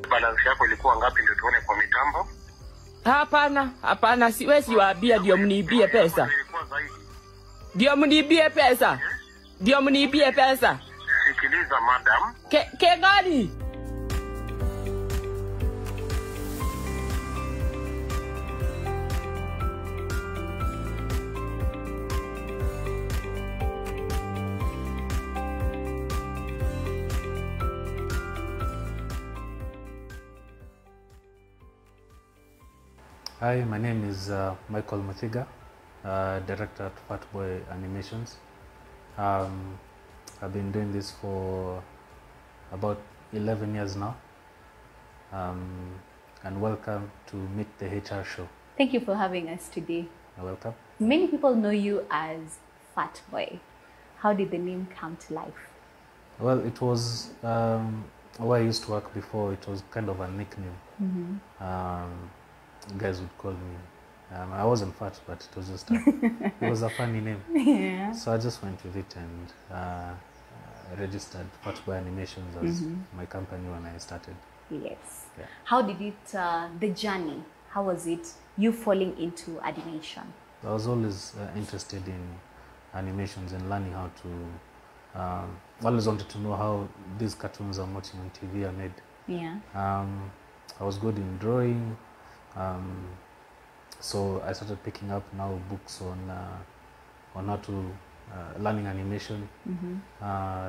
balance yako ilikuwa ngapi ndio tuone kwa mitambo? Hapana, siwezi waambia ndio mniibie pesa. Ndio mniibie pesa. Ndio mniibie pesa. Sikiliza madam. Ke gani? Hi, my name is Michael Muthiga, director at Fatboy Animations. I've been doing this for about 11 years now. And welcome to Meet the HR Show. Thank you for having us today. You're welcome. Many people know you as Fatboy. How did the name come to life? Well, it was where I used to work before. It was kind of a nickname. Guys would call me. I wasn't fat, but it was just it was a funny name. Yeah. So I just went with it and registered Fatboy Animations as my company when I started. Yes. Yeah. How did it, the journey, how was it, you falling into animation? I was always interested in animations and learning how to, always wanted to know how these cartoons I'm watching on TV are made. Yeah. I was good in drawing. So I started picking up now books on how to learning animation.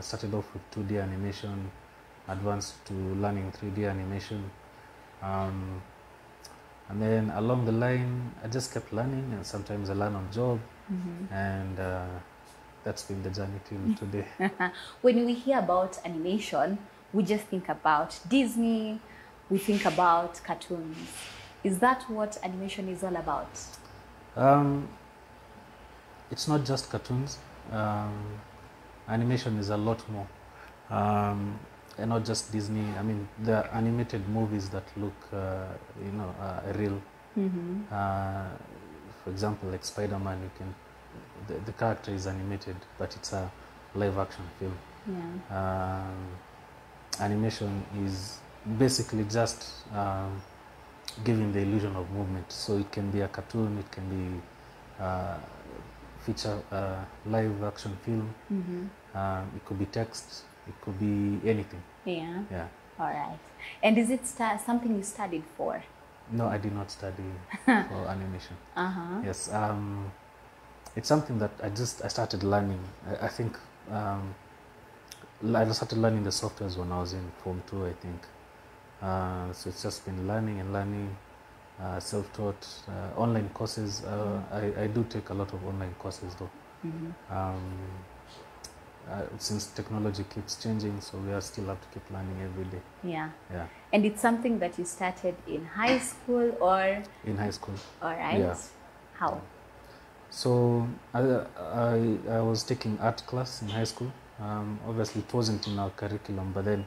Started off with 2D animation, advanced to learning 3D animation, and then along the line I just kept learning, and sometimes I learn on job, and that's been the journey till today. When we hear about animation, we just think about Disney, we think about cartoons. Is that what animation is all about? It's not just cartoons. Animation is a lot more. And not just Disney. I mean, there are animated movies that look, real. For example, like Spider-Man, the character is animated, but it's a live-action film. Yeah. Animation is basically just giving the illusion of movement. So it can be a cartoon, it can be feature live action film, it could be text, it could be anything. Yeah. Yeah. All right. And is it something you studied for? No, I did not study for animation. Yes. It's something that I started learning. I think I started learning the softwares when I was in Form 2, I think. So it's just been learning and learning, self-taught, online courses. I do take a lot of online courses though. Since technology keeps changing, so we still have to keep learning every day. Yeah. Yeah. And it's something that you started in high school or? In high school. All right. Yeah. How? So I was taking art class in high school. Obviously it wasn't in our curriculum, but then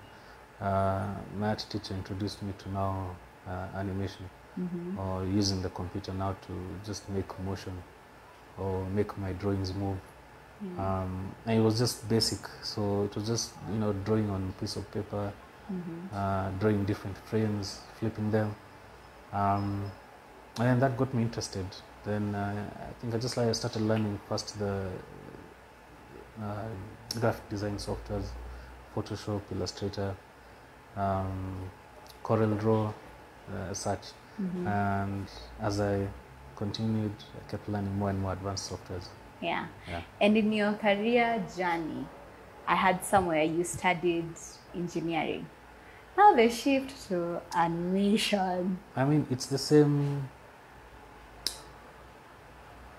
my art teacher introduced me to now animation, or using the computer now to just make motion or make my drawings move. And it was just basic, so it was just drawing on a piece of paper, drawing different frames, flipping them, and that got me interested. Then I think I started learning first the graphic design softwares, Photoshop, Illustrator, Corel Draw, such. And as I continued, I kept learning more and more advanced softwares. Yeah. Yeah. And in your career journey, I had somewhere you studied engineering. Now the shift to animation. I mean, it's the same.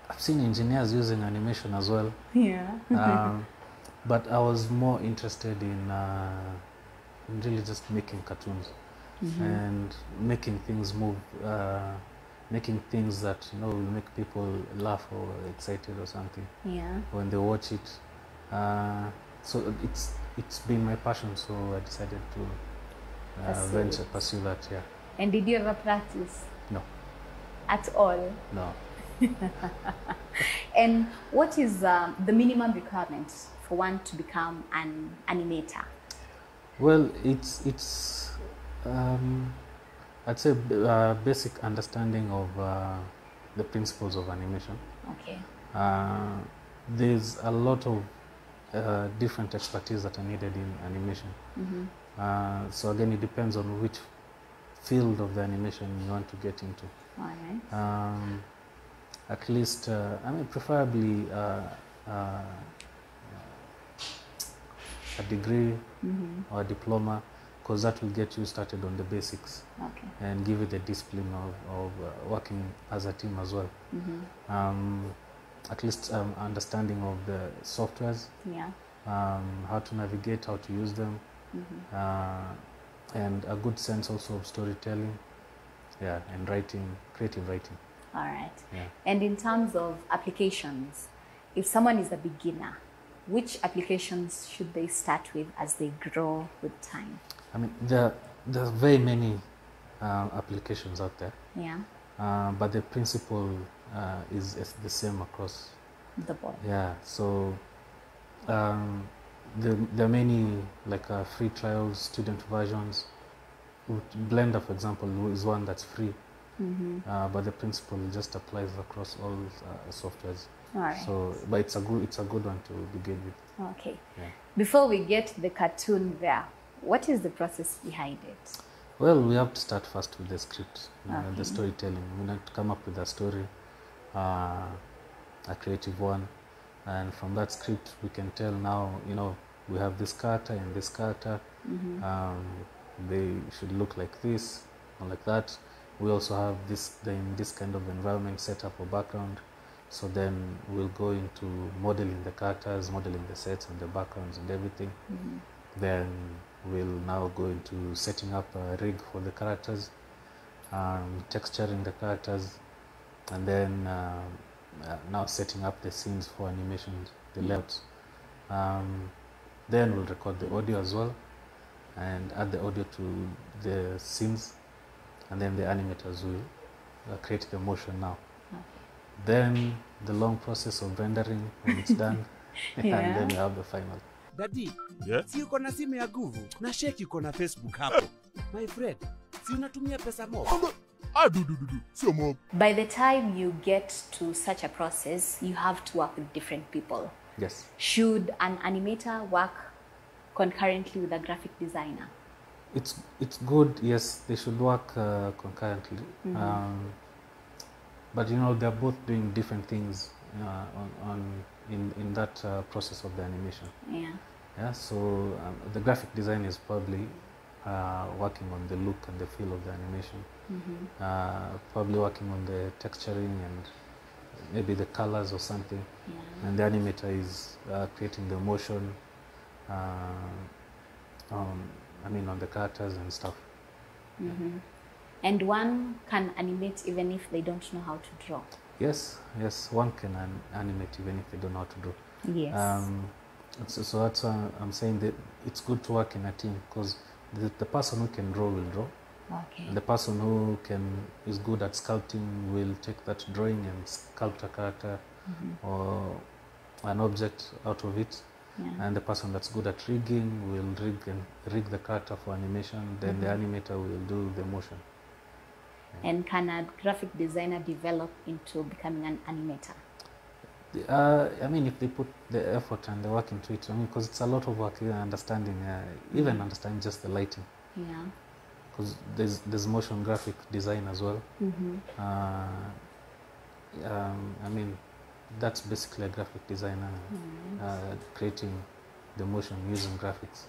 I've seen engineers using animation as well. Yeah. But I was more interested in really just making cartoons and making things move, making things that will make people laugh or excited or something. Yeah. When they watch it. So it's been my passion. So I decided to pursue that. Yeah. And did you ever practice? No. At all? No. And what is the minimum requirement for one to become an animator? Well, it's I'd say basic understanding of the principles of animation. Okay. There's a lot of different expertise that are needed in animation. So again, it depends on which field of the animation you want to get into. All right. At least, I mean, preferably a degree or a diploma, because that will get you started on the basics. Okay. And give you the discipline of working as a team as well. At least understanding of the softwares, Yeah. how to navigate, how to use them, and a good sense also of storytelling, yeah, and writing, creative writing. All right. Yeah. And in terms of applications, if someone is a beginner, which applications should they start with as they grow with time? I mean, there are very many applications out there. Yeah. But the principle is the same across The board. Yeah, so there are many like free trials, student versions. Blender, for example, is one that's free, but the principle just applies across all softwares. All right. So, but it's a good one to begin with. Okay. Yeah. Before we get the cartoon there, what is the process behind it? Well, we have to start first with the script, Okay. the storytelling. We need to come up with a story, a creative one, and from that script we can tell now, we have this character and this character. They should look like this or like that. We also have this kind of environment set up or background. So then we'll go into modeling the characters, modeling the sets and the backgrounds and everything. Then we'll now go into setting up a rig for the characters, texturing the characters, and then now setting up the scenes for animations, the layouts. Then we'll record the audio as well and add the audio to the scenes, and then the animators will create the motion now. Then the long process of rendering when it's done, Yeah. and then we have the final. Daddy, Yeah? si uko na simu ya nguvu na sheki uko na Facebook hapo. My friend, si unatumia pesa mob? Sio mob. By the time you get to such a process, you have to work with different people. Yes. Should an animator work concurrently with a graphic designer? It's good. Yes, they should work concurrently. But they're both doing different things in that process of the animation. Yeah. Yeah. So the graphic design is probably working on the look and the feel of the animation. Probably working on the texturing and maybe the colors or something. Yeah. And the animator is creating the motion. On the characters and stuff. And one can animate even if they don't know how to draw. Yes, one can animate even if they don't know how to draw. Yes. So that's why I'm saying that it's good to work in a team, because the person who can draw will draw. Okay. And the person who is good at sculpting will take that drawing and sculpt a character or an object out of it. Yeah. And the person that's good at rigging will rig the character for animation. Then the animator will do the motion. And can a graphic designer develop into becoming an animator? If they put the effort and the work into it, because it's a lot of work, understanding just the lighting. Yeah. Because there's motion graphic design as well. That's basically a graphic designer creating the motion using graphics.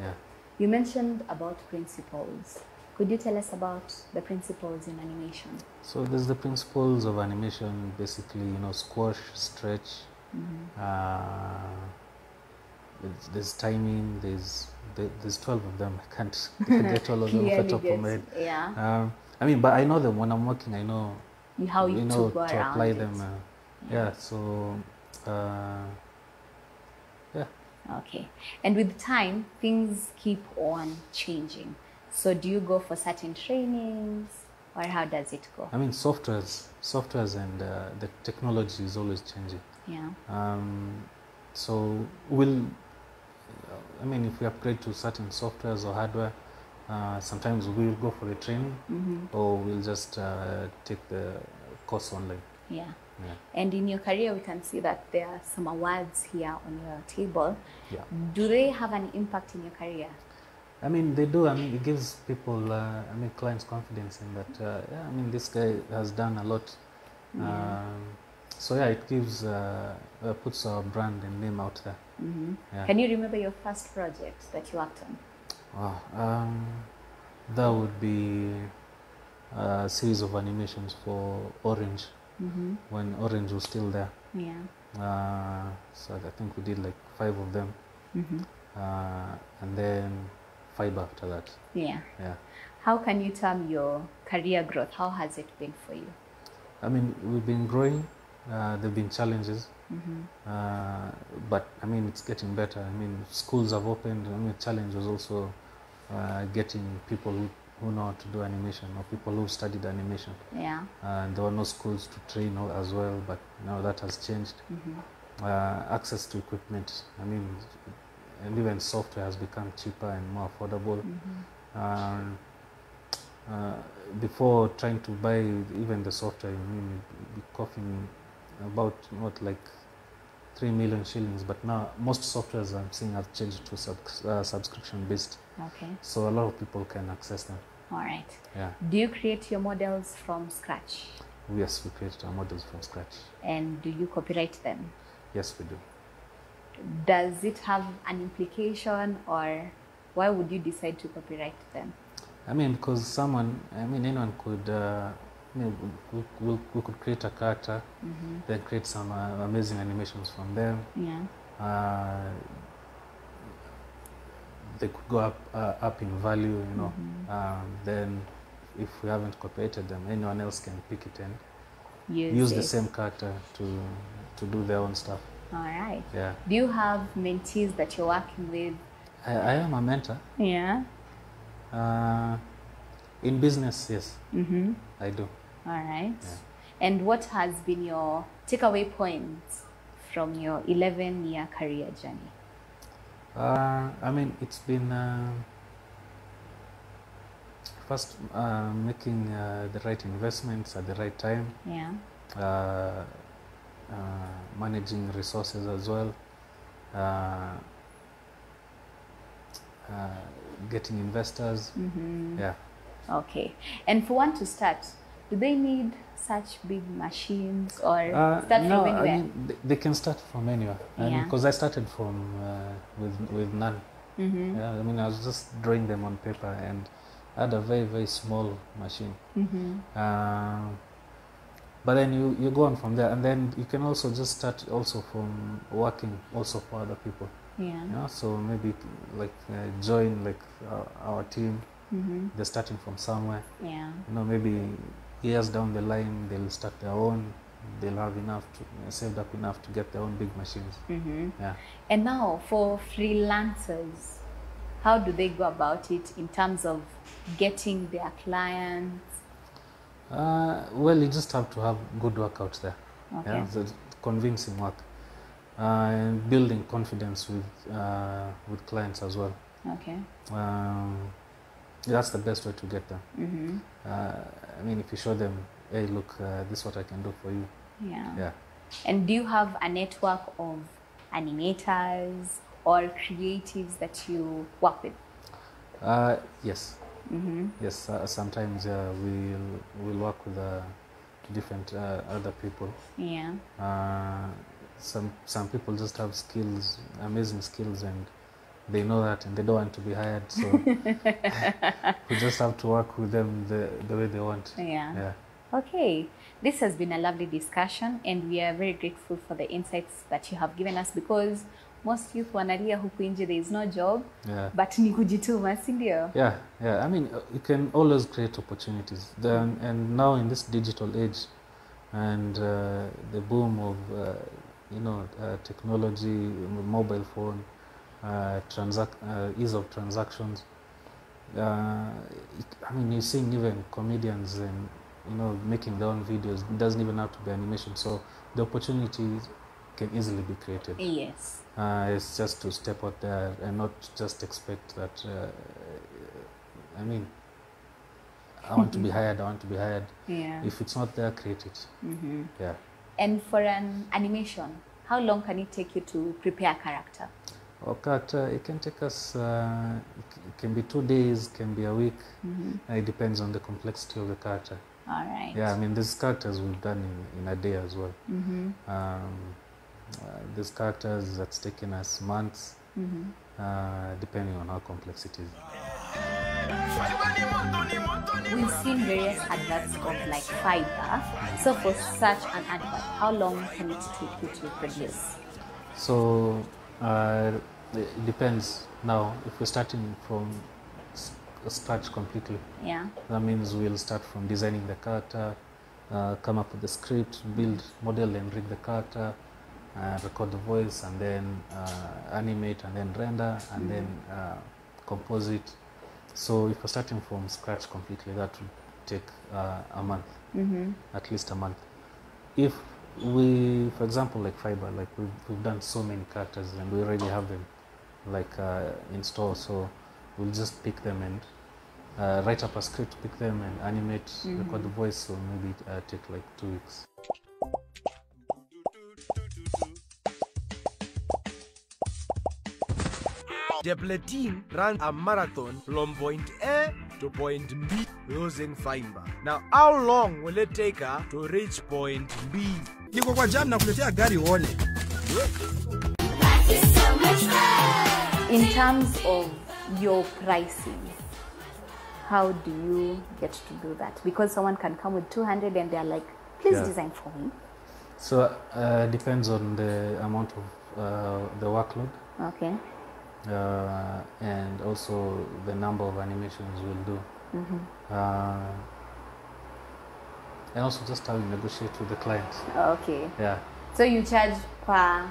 Yeah. You mentioned about principles. Could you tell us about the principles in animation? So there's the principles of animation, basically, squash, stretch. There's timing. There's 12 of them. I can't get all of them off the top of my head. Yeah. But I know them when I'm working. I know How you to go to around apply it. them. Yeah. So yeah. Okay. And with time, things keep on changing. So do you go for certain trainings, or how does it go? Softwares and the technology is always changing. Yeah. So if we upgrade to certain softwares or hardware, Sometimes we'll go for a training, or we'll just take the course online. Yeah. Yeah. And in your career, we can see that there are some awards here on your table. Yeah. Do they have an impact in your career? I mean, they do. I mean, it gives people, clients confidence in that, yeah, I mean, this guy has done a lot. So yeah, it gives, puts our brand and name out there. Yeah. Can you remember your first project that you worked on? Wow. That would be a series of animations for Orange, when Orange was still there. Yeah. So I think we did like 5 of them, and then 5 after that. Yeah. Yeah. How can you term your career growth? How has it been for you? I mean, we've been growing. There've been challenges, but I mean, it's getting better. I mean, schools have opened. I mean, the challenge was also getting people who know how to do animation, or people who studied animation. Yeah. There were no schools to train as well, but now that has changed. Access to equipment, I mean, and even software has become cheaper and more affordable. Before trying to buy even the software, you mean you'd be coughing about what, like 3 million shillings, but now most softwares I'm seeing have changed to subscription based. Okay. So a lot of people can access them. All right. Yeah. Do you create your models from scratch? Yes, we create our models from scratch. And do you copyright them? Yes, we do. Does it have an implication, or why would you decide to copyright them? I mean, because anyone could, we could create a character, then create some amazing animations from them. Yeah. They could go up in value, you know. Then if we haven't copyrighted them, anyone else can pick it and use the same character to do their own stuff. All right. Yeah. Do you have mentees that you're working with? I am a mentor. Yeah. In business, yes. I do. All right. Yeah. And what has been your takeaway points from your 11-year career journey? I mean, it's been first making the right investments at the right time. Yeah. Managing resources as well. Getting investors. Yeah. Okay. And for one to start, do they need such big machines, or start no, from anywhere? I mean, they can start from anywhere. Yeah. Because I started from with none. Yeah, I mean, I was just drawing them on paper, and I had a very, very small machine. But then you go on from there, and then you can also just start also from working also for other people. Yeah. Yeah, so maybe like join like our team. They're starting from somewhere. Yeah. You know, maybe years down the line they'll start their own. They'll have enough to saved up enough to get their own big machines. Yeah. And now for freelancers, how do they go about it in terms of getting their clients? Well, you just have to have good work out there. Okay. Yeah, so convincing work, and building confidence with clients as well. Okay. That's the best way to get them. I mean, if you show them, hey, look, this is what I can do for you. Yeah. Yeah. And do you have a network of animators or creatives that you work with? Yes. Yes. Sometimes we'll work with different other people. Yeah. Some people just have skills, amazing skills, and they know that, and they don't want to be hired. So we just have to work with them the way they want. Yeah. Yeah. Okay, this has been a lovely discussion, and we are very grateful for the insights that you have given us, because most youth wanalia huku nje there is no job. Yeah. But ni kujituma, si ndio? Yeah, yeah. I mean, you can always create opportunities. And now in this digital age, and the boom of technology, mobile phone, ease of transactions. I mean, you're seeing even comedians and making their own videos. It doesn't even have to be animation. So the opportunities can easily be created. Yes. It's just to step out there and not just expect that I mean, I want to be hired. I want to be hired. Yeah. If it's not there, create it. Yeah. And for an animation, how long can it take you to prepare a character? Or character, it can take us. It can be 2 days, can be a week. It depends on the complexity of the character. All right. Yeah, I mean, there's characters we've done in a day as well. There's characters that's taken us months, depending on how complex it is. We've seen various adverts of like fiber. So for such an advert, how long can it take you to produce? So it depends. Now, if we're starting from scratch completely, Yeah. that means we'll start from designing the character, come up with the script, build, model and rig the character, record the voice, and then animate, and then render, and then compose it. So if we're starting from scratch completely, that would take a month, at least a month. If we, for example, like fiber, like we've done so many characters and we already have them like in store, so we'll just pick them and write up a script, pick them and animate, record the voice, so maybe take like 2 weeks. The team ran a marathon from point A to point B using fiber. Now, how long will it take her to reach point B? Niko kwa jam na kuletea gari uone. In terms of your pricing, how do you get to do that? Because someone can come with 200 and they're like, please design for me. So depends on the amount of the workload. Okay. And also the number of animations we'll do. And also just how you negotiate with the client. Okay. Yeah. So you charge per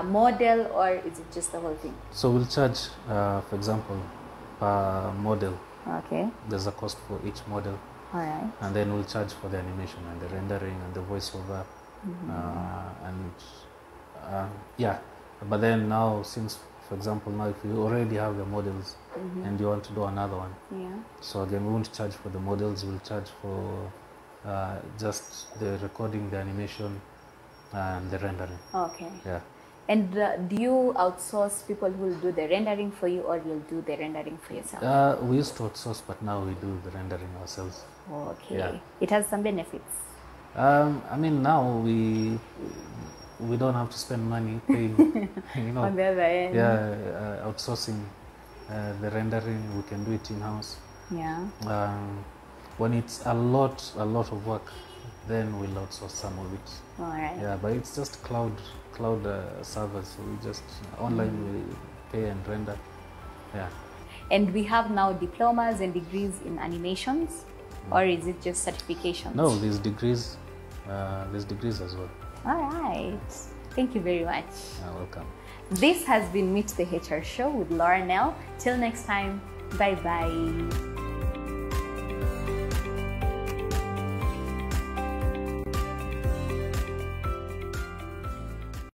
model, or is it just the whole thing? So we'll charge, for example, per model. Okay. There's a cost for each model. All right. And then we'll charge for the animation and the rendering and the voiceover. Yeah. But then now, since, for example, now if you already have the models and you want to do another one, so again, we won't charge for the models, we'll charge for just the recording, the animation, and the rendering. Okay. Yeah. And do you outsource people who will do the rendering for you, or you'll do the rendering for yourself? We used to outsource, but now we do the rendering ourselves. Okay. Yeah. It has some benefits. I mean, now we don't have to spend money paying, On the other end. yeah, outsourcing the rendering. We can do it in-house. Yeah. When it's a lot of work, then we'll outsource some of it. All right. Yeah, but it's just cloud servers, so we just online we pay and render. Yeah. And we have now diplomas and degrees in animations, or is it just certifications? No, there's degrees. There's degrees as well. All right. Thank you very much. You're welcome. This has been Meet the HR Show with Laura Nell. Till next time, bye-bye.